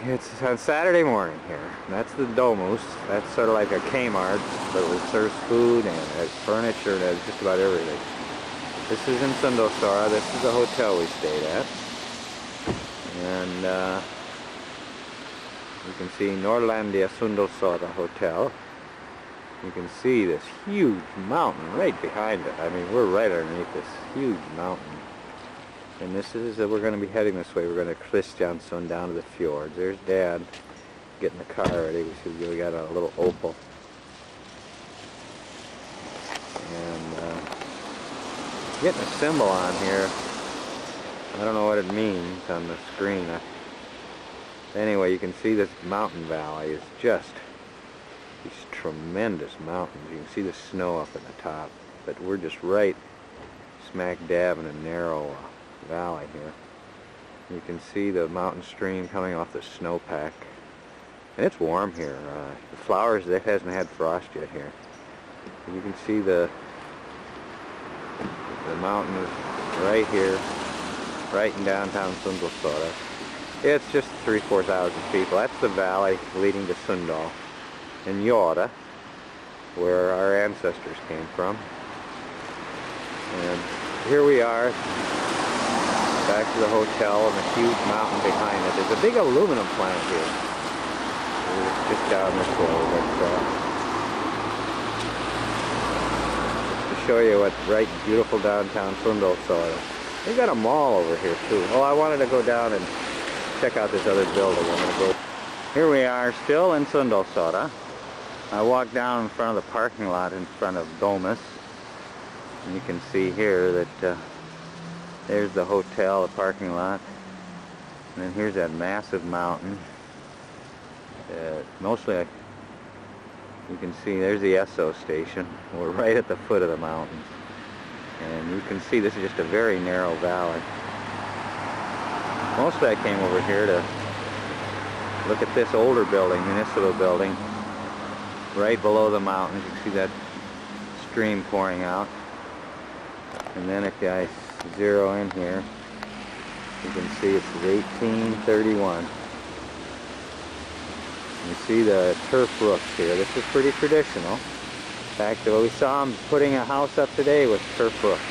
It's on Saturday morning here. That's the Domus. That's sort of like a Kmart, but it serves food and has furniture and has just about everything. This is in Sundalsora. This is the hotel we stayed at. And you can see Norlandia Sundalsora Hotel. You can see this huge mountain right behind it. I mean, we're right underneath this huge mountain. And this is, we're going to be heading this way. We're going to Kristiansund down to the fjords. There's Dad getting the car ready. We got a little Opel. And getting a symbol on here. I don't know what it means on the screen. Anyway, you can see this mountain valley is just these tremendous mountains. You can see the snow up at the top. But we're just right smack dab in a narrow valley here. You can see the mountain stream coming off the snowpack, and it's warm here. The flowers, it hasn't had frost yet here. You can see the mountain is right here, right in downtown Sundalsora. It's just 3,000-4,000 people. That's the valley leading to Sundal and Jora, where our ancestors came from. And here we are, back to the hotel and the huge mountain behind it. There's a big aluminum plant here. It's just down this way. But, to show you what right beautiful downtown Sundalsora. They got a mall over here too. Oh, I wanted to go down and check out this other building. I'm gonna go. Here we are still in Sundalsora. I walked down in front of the parking lot in front of Domus. And you can see here that there's the hotel, the parking lot, and then here's that massive mountain. Mostly, you can see there's the Esso station. We're right at the foot of the mountains, and you can see this is just a very narrow valley. Mostly I came over here to look at this older building, municipal building, right below the mountains. You can see that stream pouring out. And then if I zero in here, you can see it's 1831. You see the turf roofs here. This is pretty traditional. In fact, we saw them putting a house up today with turf roofs.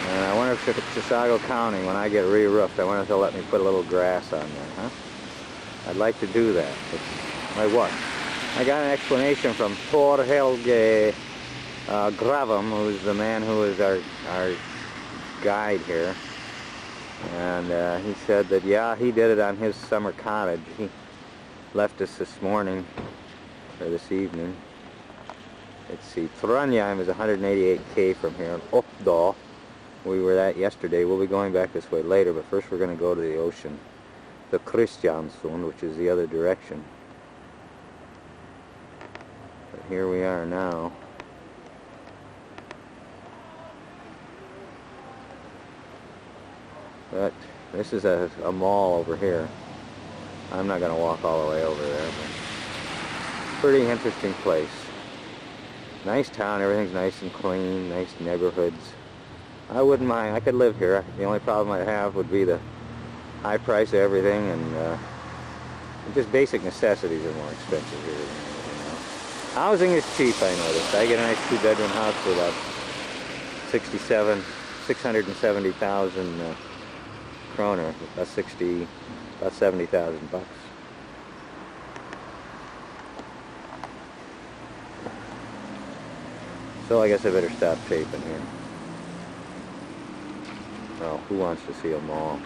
And I wonder if Chisago County, when I get re-roofed, I wonder if they'll let me put a little grass on there, huh? I'd like to do that. My what? I got an explanation from Thor Helge Gravam, who's the man who is our guide here. And he said that, yeah, he did it on his summer cottage. He left us this morning, or this evening. Let's see, Trondheim is 188k from here, and Oppdal, we were at yesterday. We'll be going back this way later, but first we're going to go to the ocean, the Kristiansund, which is the other direction. But here we are now. But this is a mall over here. I'm not going to walk all the way over there, but pretty interesting place. Nice town, everything's nice and clean, nice neighborhoods. I wouldn't mind, I could live here. The only problem I'd have would be the high price of everything, and just basic necessities are more expensive here than anything else. Housing is cheap, I noticed. I get a nice 2-bedroom house for about 670,000 kroner, about 70,000 bucks. So I guess I better stop taping here. Well, who wants to see a mall?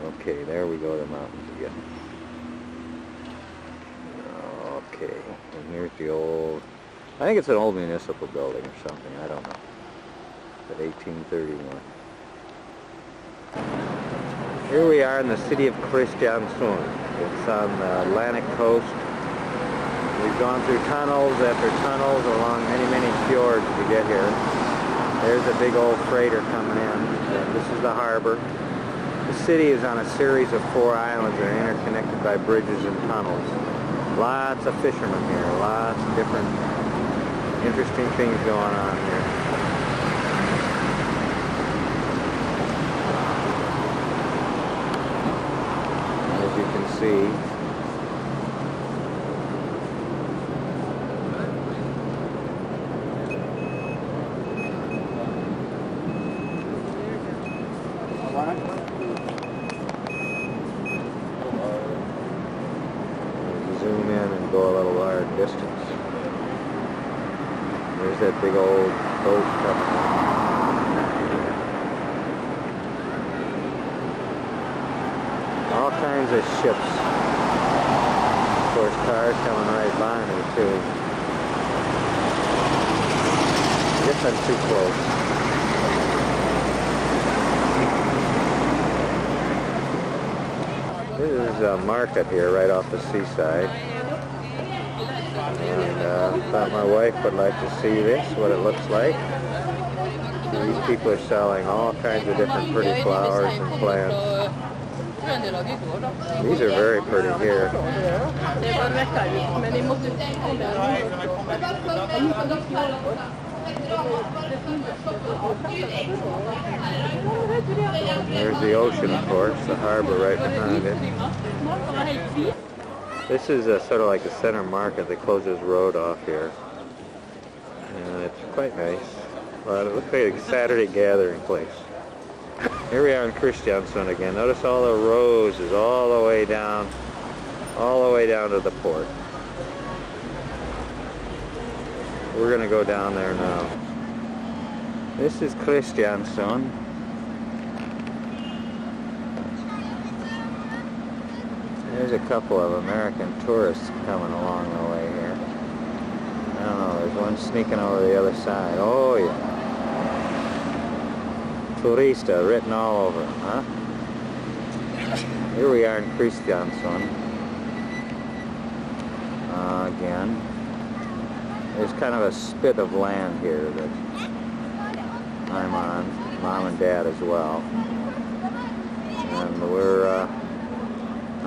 Okay, there we go, the mountains again. Okay, and here's the old, I think it's an old municipal building or something, I don't know. But 1831. Here we are in the city of Kristiansund. It's on the Atlantic coast. We've gone through tunnels after tunnels along many fjords to get here. There's a big old freighter coming in. This is the harbor. The city is on a series of 4 islands that are interconnected by bridges and tunnels. Lots of fishermen here, lots of different interesting things going on here. sea. Zoom in and go a little large distance. There's that big old boat coming. All kinds of ships. Of course, cars coming right by me too. I guess I'm too close. This is a market here right off the seaside. And thought my wife would like to see this, what it looks like. These people are selling all kinds of different pretty flowers and plants. These are very pretty here. There's the ocean, of course, the harbor right behind it. This is sort of like the center market that closes road off here. And it's quite nice. But it looks like a Saturday gathering place. Here we are in Kristiansund again. Notice all the roses all the way down to the port. We're going to go down there now. This is Kristiansund. There's a couple of American tourists coming along the way here. I don't know, there's one sneaking over the other side. Oh yeah. Turista written all over him, huh? Here we are in Kristiansund. Again. There's kind of a spit of land here that I'm on, Mom and Dad as well. And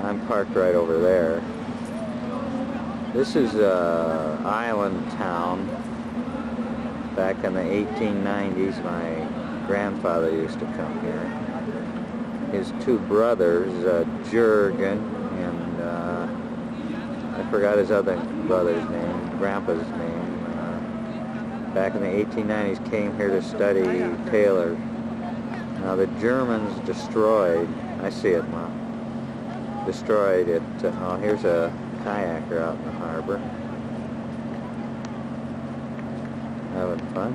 I'm parked right over there. This is an island town. Back in the 1890s, my grandfather used to come here. His two brothers, Jurgen and I forgot his other brother's name, Grandpa's name. Back in the 1890s came here to study tailor. Now the Germans destroyed, I see it, Mom, destroyed it. Oh, here's a kayaker out in the harbor. Having fun.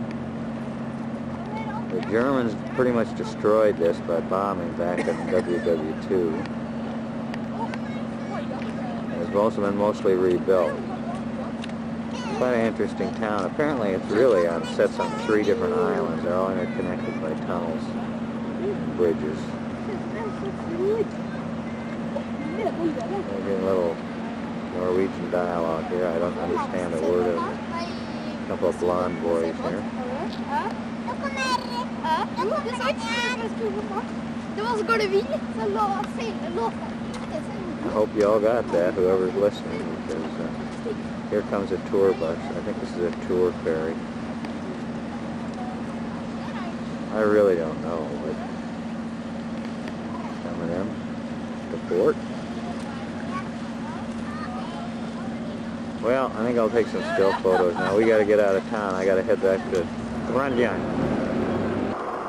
The Germans pretty much destroyed this by bombing back in WW2. It's also been mostly rebuilt. Quite an interesting town. Apparently it's really sets on 3 different islands. They're all interconnected by tunnels and bridges. Maybe a little Norwegian dialogue here. I don't understand a word of it. A couple of blonde boys here. I hope you all got that, whoever's listening, because here comes a tour bus. I think this is a tour ferry. I really don't know, but coming in the port. Well, I think I'll take some still photos now. We got to get out of town. I got to head back to Grandjan.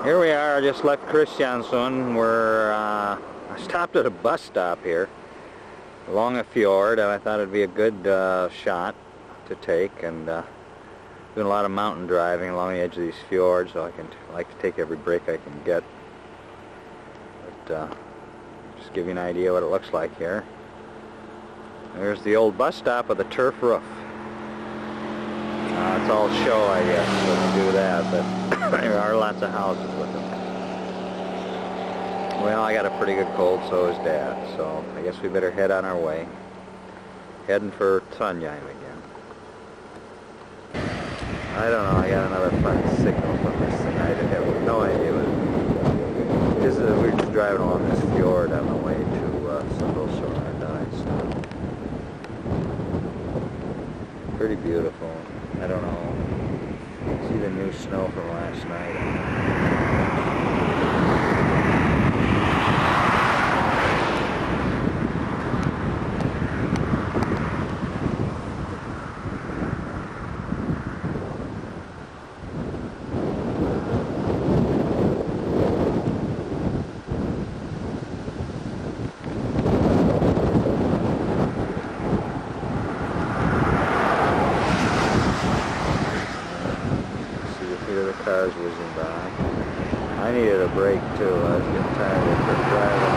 Here we are. I just left Kristiansund. I stopped at a bus stop here along a fjord, and I thought it'd be a good shot to take. And doing a lot of mountain driving along the edge of these fjords, so I like to take every break I can get. But just give you an idea what it looks like here. There's the old bus stop with a turf roof. It's all show, I guess, when you do that, but there are lots of houses with them. Well, I got a pretty good cold, so is Dad, so I guess we better head on our way. Heading for Trondheim again. I don't know, I got another funny signal from this thing. I have no idea what it is. We're just driving along this fjord on the way to Sundalsøra. Pretty beautiful. I don't know. See the new snow from last night. cruising by. I needed a break too. I was getting tired of driving.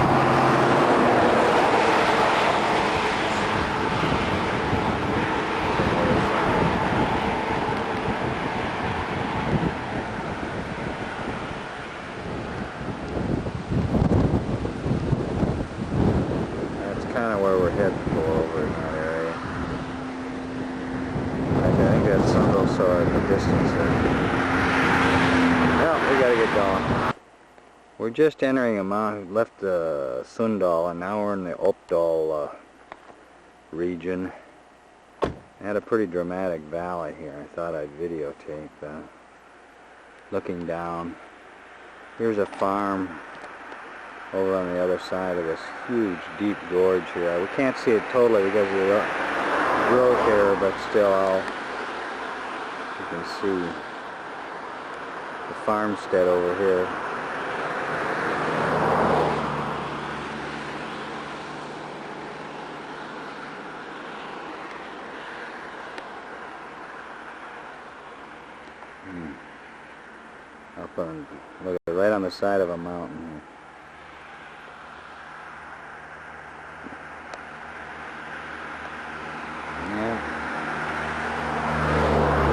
Kind of where we're heading for over in that area. I think that's some little sort in the distance there. Well, we gotta get going. We're just entering a mountain. We left the Sundal and now we're in the Uppdal region. I had a pretty dramatic valley here. I thought I'd videotape looking down. Here's a farm over on the other side of this huge deep gorge here. We can't see it totally because of the growth here, but still you can see the farmstead over here. Up on, look, right on the side of a mountain here.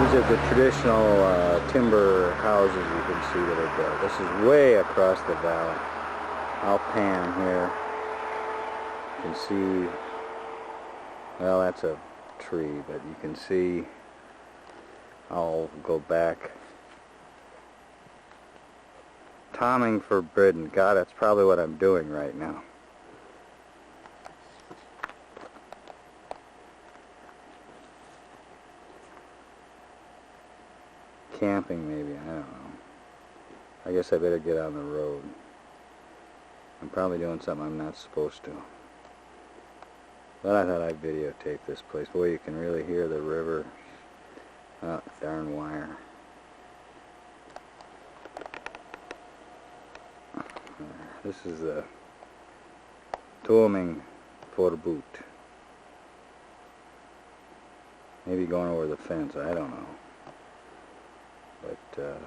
These are the traditional timber houses you can see that are built. This is way across the valley. I'll pan here. You can see, well, that's a tree, but you can see, I'll go back. Tomming for Britain. God, that's probably what I'm doing right now. Camping maybe, I don't know. I guess I better get on the road. I'm probably doing something I'm not supposed to. But I thought I'd videotape this place. Boy, you can really hear the river. Oh, darn wire. This is the Tooming Forbut. Maybe going over the fence, I don't know. But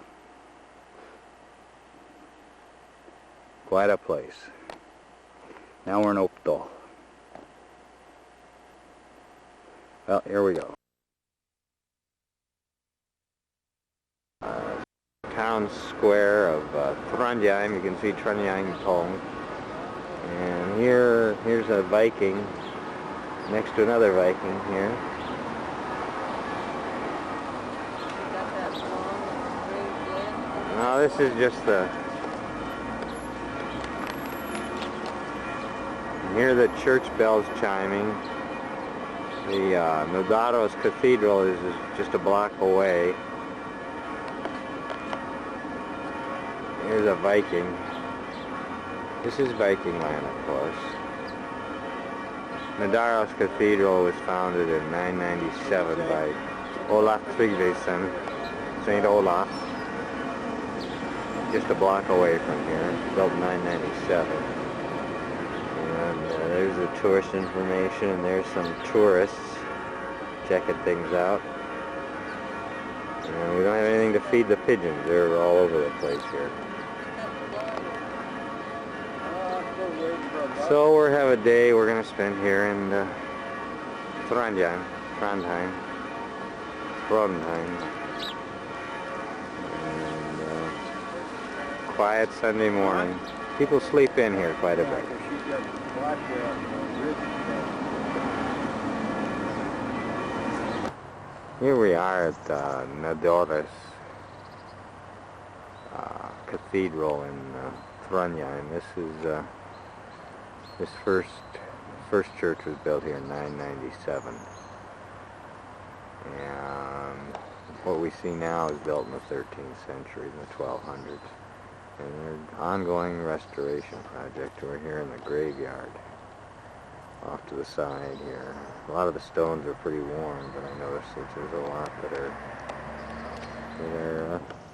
quite a place. Now we're in Uppdal. Well, here we go. Town square of Trondheim. You can see Trondheim Tong. And here's a Viking next to another Viking here. No, this is just the... You hear the church bells chiming. The Nidaros Cathedral is just a block away. Here's a Viking. This is Viking land, of course. Nidaros Cathedral was founded in 997 by Olaf Tryggvason, St. Olaf. Just a block away from here, built in 997. And there's the tourist information, and there's some tourists checking things out. And we don't have anything to feed the pigeons, they're all over the place here. So we'll have a day we're going to spend here in Trondheim. Quiet Sunday morning. People sleep in here quite a bit. Here we are at Nidaros Cathedral in Trondheim. This is this first church was built here in 997, and what we see now is built in the 13th century, in the 1200s. And they're ongoing restoration project. We're here in the graveyard off to the side here. A lot of the stones are pretty worn, but I noticed that there's a lot that are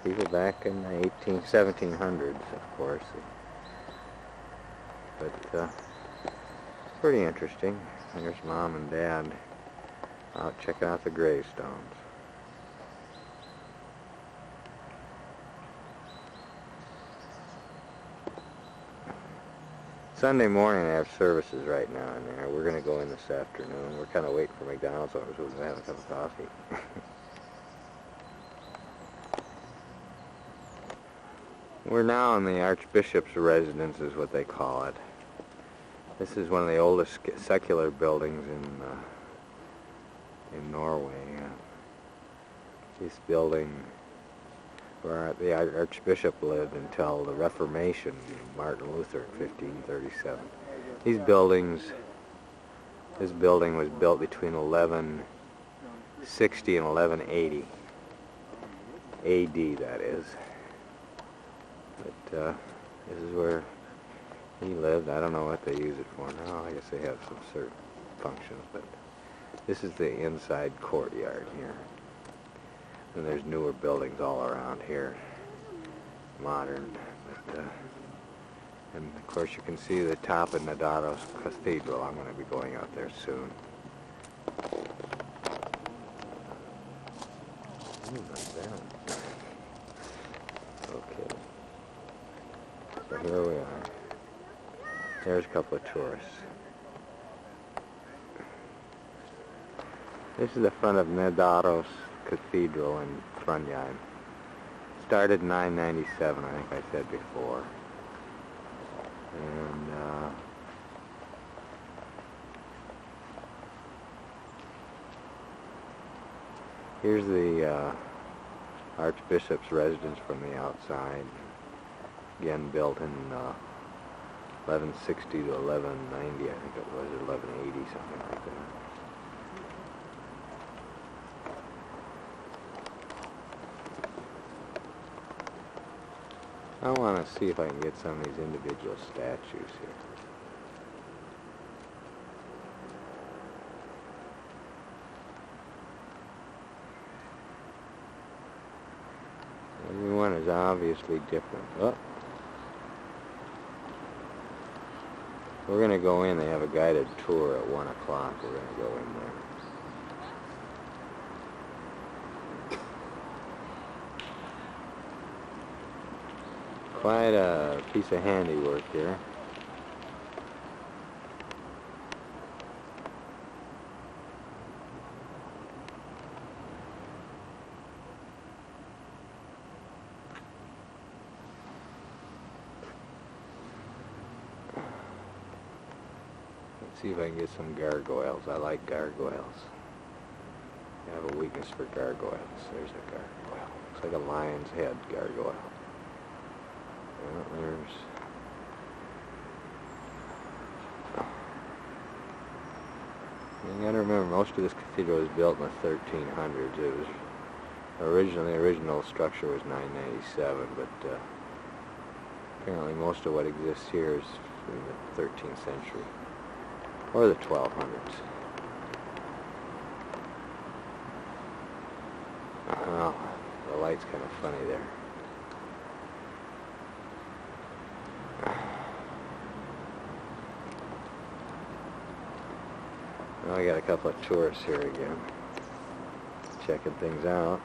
people back in the 1700s, of course. But pretty interesting. There's Mom and Dad out checking out the gravestones. Sunday morning they have services right now in there. We're going to go in this afternoon. We're kind of waiting for McDonald's, so we're going to have a cup of coffee. We're now in the Archbishop's residence, is what they call it. This is one of the oldest secular buildings in Norway. This building where the Archbishop lived until the Reformation, Martin Luther in 1537. This building was built between 1160 and 1180 AD, that is. But this is where he lived. I don't know what they use it for now. I guess they have some certain functions, but this is the inside courtyard here. And there's newer buildings all around here, modern. But, and of course you can see the top of Norway's Cathedral. I'm going to be going out there soon. Not bad. Okay. So here we are. There's a couple of tourists. This is the front of Norway's Cathedral in Trondheim. Started in 997, I think I said before. And here's the Archbishop's residence from the outside. Again, built in 1160 to 1190, I think it was, or 1180, something like that. I want to see if I can get some of these individual statues here. Everyone is obviously different. Oh. We're going to go in. They have a guided tour at 1 o'clock. We're going to go in there. Quite a piece of handiwork here. Let's see if I can get some gargoyles. I like gargoyles. I have a weakness for gargoyles. There's a gargoyle. Looks like a lion's head gargoyle. Well, there's... You gotta remember, most of this cathedral was built in the 1300s. It was the original structure was 997, but apparently most of what exists here is in the 13th century or the 1200s. Oh, the light's kind of funny there. Well, I got a couple of tourists here again, checking things out.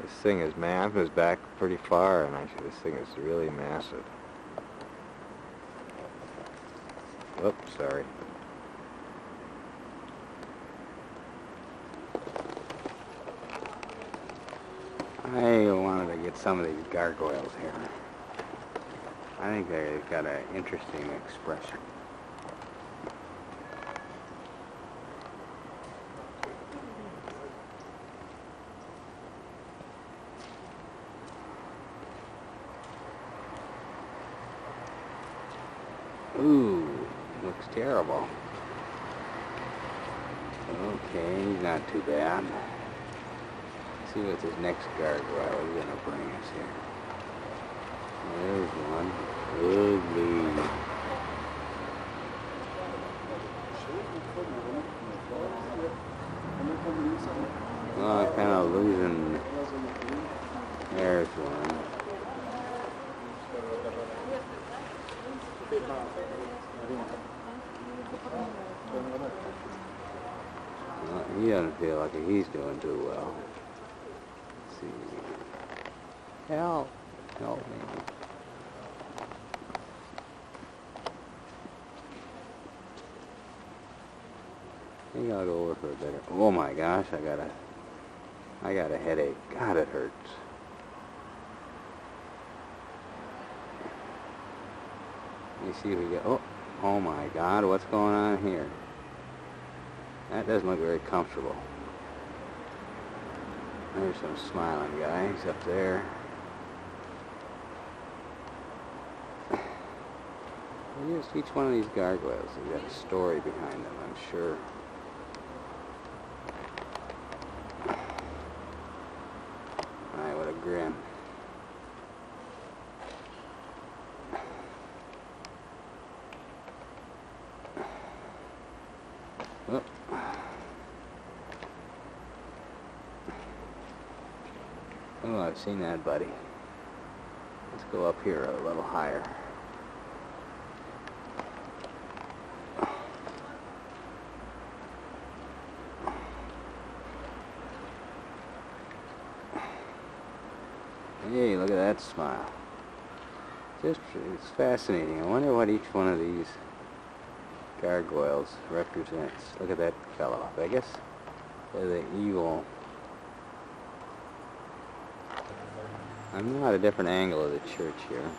This thing is massive. It was back pretty far, and actually this thing is really massive. Oops, sorry. I wanted to get some of these gargoyles here. I think they've got an interesting expression. Ooh, looks terrible. Okay, he's not too bad. See what this next gargoyle is going to bring us here. There's one. Ugly. Oh, I'm kind of losing. There's one. Well, He doesn't feel like he's doing too well. Let's see. Help! Help me. I think I'll go over for a better. Oh my gosh, I got a headache. God, it hurts. Let me see if we get. Oh my God, what's going on here? That doesn't look very comfortable. There's some smiling guys up there. Each one of these gargoyles has got a story behind them, I'm sure. Alright, what a grin. Oh, I've seen that, buddy. Let's go up here a little higher. Hey, look at that smile. It's fascinating. I wonder what each one of these gargoyles represents. Look at that fellow. I guess they're the evil. I'm at a different angle of the church here.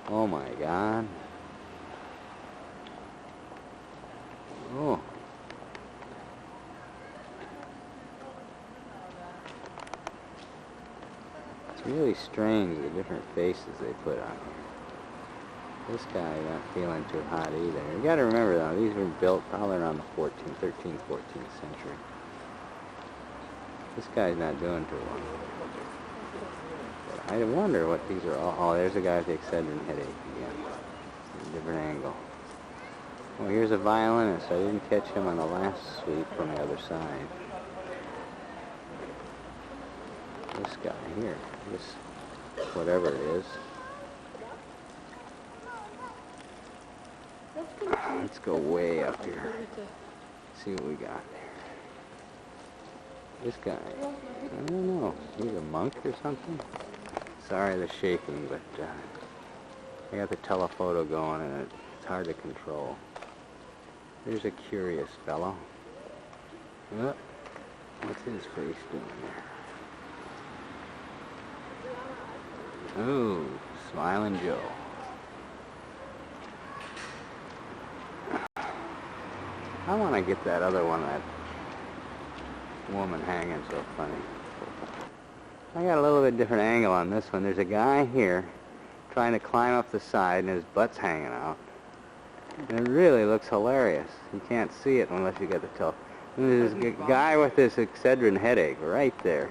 Oh my God. Oh. It's really strange the different faces they put on here. This guy not feeling too hot either. You gotta remember though, these were built probably around the 13th, 14th century. This guy's not doing too well. But I wonder what these are all. Oh, there's a guy with the Excedrin headache again. A different angle. Well, here's a violinist. I didn't catch him on the last sweep from the other side. This guy here. This, whatever it is. Let's go way up here. See what we got there. This guy, I don't know, he's a monk or something? Sorry the shaking, but I got the telephoto going and it's hard to control. There's a curious fellow. Oh, what's his face doing there? Oh, Smiling Joe. I want to get that other one, that woman hanging so funny. I got a little bit different angle on this one. There's a guy here trying to climb up the side and his butt's hanging out. And it really looks hilarious. You can't see it unless you get the telephone. And there's this guy with this Excedrin headache right there.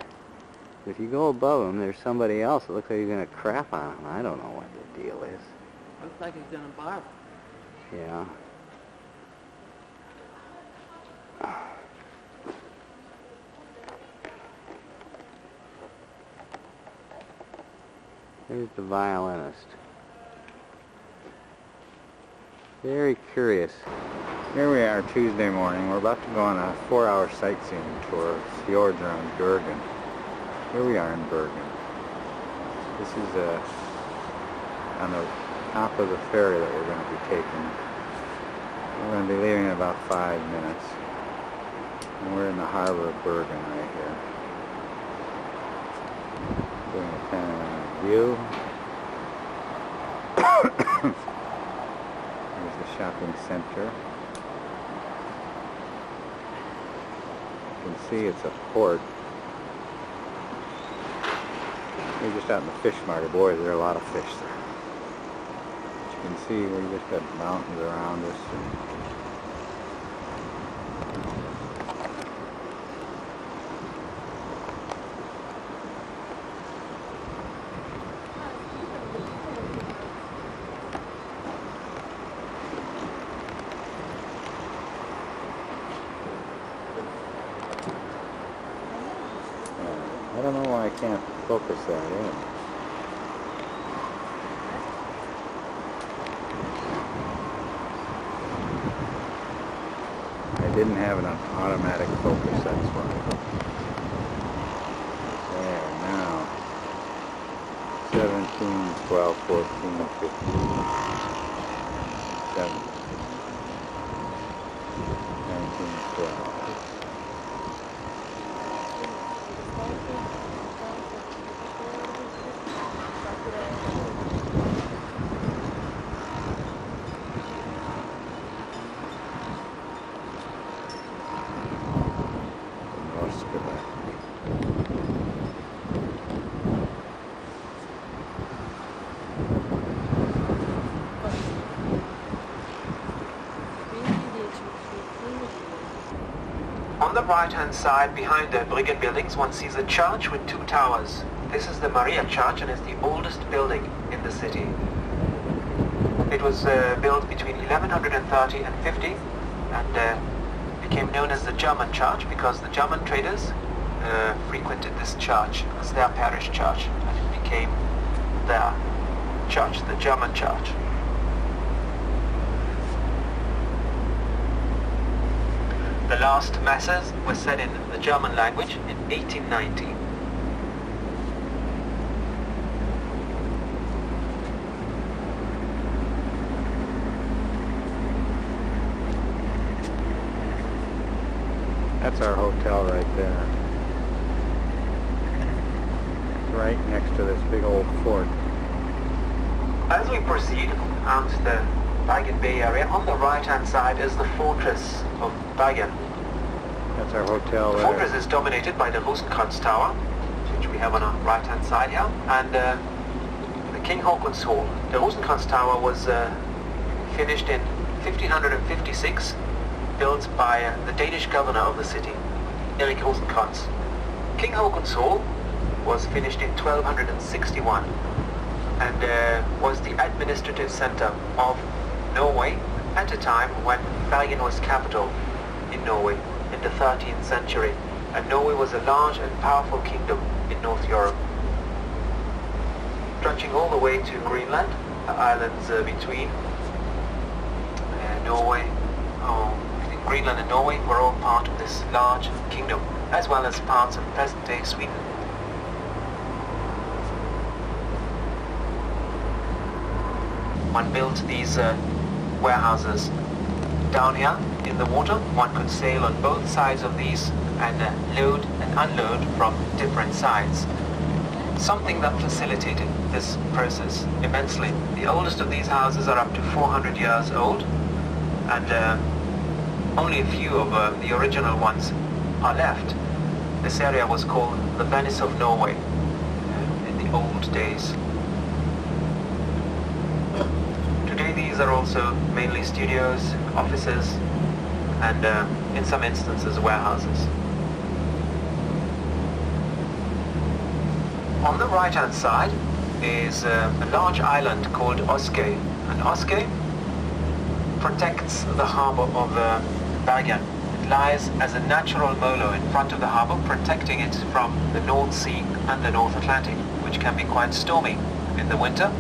If you go above him, there's somebody else. It looks like he's going to crap on him. I don't know what the deal is. Looks like he's going to barf. Yeah. Here's the violinist. Very curious. Here we are Tuesday morning. We're about to go on a 4-hour sightseeing tour of fjords around Bergen. Here we are in Bergen. This is on the top of the ferry that we're going to be taking. We're going to be leaving in about 5 minutes. And we're in the harbor of Bergen right here. Doing a panoramic view. There's the shopping center. You can see it's a port. We're just out in the fish market. Boy, there are a lot of fish there. As you can see, we just got mountains around us. I don't know why I can't focus that in. didn't have an automatic focus, that's why. There, now. 17, 12, 14, 15, 17, 19, 12. On the right-hand side, behind the brigade buildings, one sees a church with two towers. This is the Maria Church and is the oldest building in the city. It was built between 1130 and 50 and became known as the German Church because the German traders frequented this church as their parish church, and it became their church, the German Church. The last masses were said in the German language in 1890. That's our hotel right there. Right next to this big old fort. As we proceed out the Bergen Bay area, on the right-hand side is the fortress of Bergen. That's our hotel The there. fortress is dominated by the Rosenkranz Tower, which we have on our right-hand side here, and the King Haakon's Hall. The Rosenkranz Tower was finished in 1556, built by the Danish governor of the city, Erik Rosenkranz. King Haakon's Hall was finished in 1261 and was the administrative center of Norway at a time when Bergen was capital in Norway in the 13th century, and Norway was a large and powerful kingdom in North Europe, stretching all the way to Greenland, the islands between Norway. I think Greenland and Norway were all part of this large kingdom, as well as parts of present-day Sweden. One built these warehouses down here in the water. One could sail on both sides of these and load and unload from different sides. Something that facilitated this process immensely. The oldest of these houses are up to 400 years old, and only a few of the original ones are left. This area was called the Venice of Norway in the old days. Today these are also mainly studios, offices, and in some instances warehouses. On the right-hand side is a large island called Oskøy, and Oskøy protects the harbor of Bergen. It lies as a natural molo in front of the harbor, protecting it from the North Sea and the North Atlantic, which can be quite stormy in the winter.